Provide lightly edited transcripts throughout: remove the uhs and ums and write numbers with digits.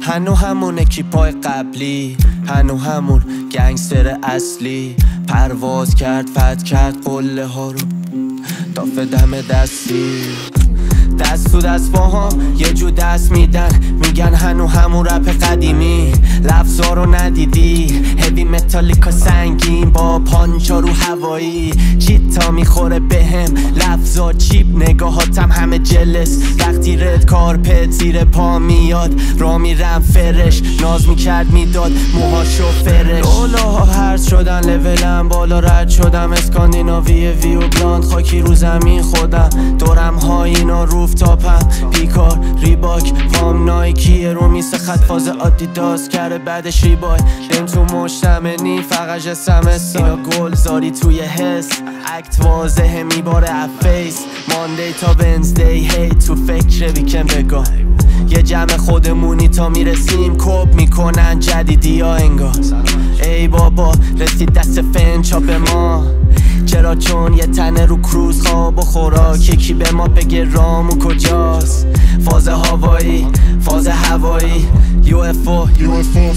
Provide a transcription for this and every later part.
هنو همون اکیپای قبلی، هنو همون گنگستر اصلی. پرواز کرد فتح کرد قله ها رو دافه دم دستی. دست تو دست با هم یه جو دست میدن، میگن هنو همون رپ قدیمی. لفظا رو ندیدی، هوی متالیکا سنگین با پانچا رو هوایی. چیتا میخوره بهم لفظا چیپ، نگاهاتم همه جلس. وقتی رد کارپت زیر پا میاد را میرم فرش. ناز میکرد میداد موهاشو فرش. دولاها هرز شدن لولم بالا رد شدم. اسکاندیناوی ویو بلاند خاکی رو زمین خودم. دورم های اینا روفتاپم پیکار ریباک پام نایکیه رو میسه خط فاز آدیداس کرده بعدش ریبای. دم تو مشتمنی فقط جسم اینا گل زاری توی حس. اکت واضحه میباره افیس ماندی تا ونزدی. هی تو فکر ویکن بگم یه جمع خودمونی تا میرسیم کپ میکنن جدیدی ها انگار. ای بابا رسید دست فن چاپ ما. چرا چون یه تنه رو کروز خواب و خوراک. یکی به ما بگه رامو کجاست. فاز هوایی فاز هوایی UFO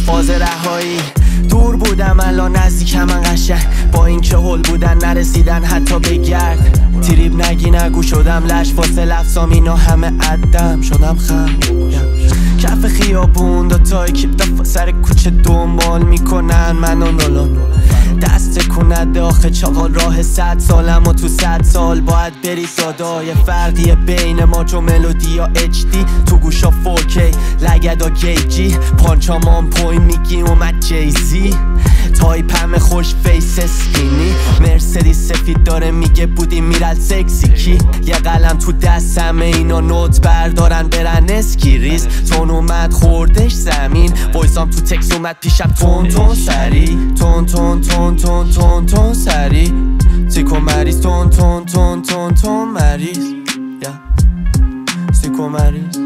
فاز رهایی. دور بودم الان نزدیکم من قشنگ. با این که هول بودن نرسیدن حتی به گرد. تریب نگی نگو شدم لش واسه لفظام اینا همه عدم. شدم خم کف خیابون دوتای کیپ دفا سر کوچه دنبال میکنن منو نولان. دست کنده آخه چاقال راه 100 سالم و تو 100 سال باید بری دادا. یه فرقیه بین ما جو ملودی یا HD تو گوشا 4K لگدا گیجی. پانچام آن پوی میگی اومد جیزی. تایپم خوش فیس اسکینی. مرسدیس سفید داره میگه بودی میرد سکسی کی. یه قلم تو دستم اینا نوت بردارن برن اسکیریز. تون اومد خوردش زمین وایسام تو تکس اومد پیشم تون تون سری. تون تون تون تون تون تون سری. سیکو مریض تون تون تون تون تون مریض. سیکو مریض.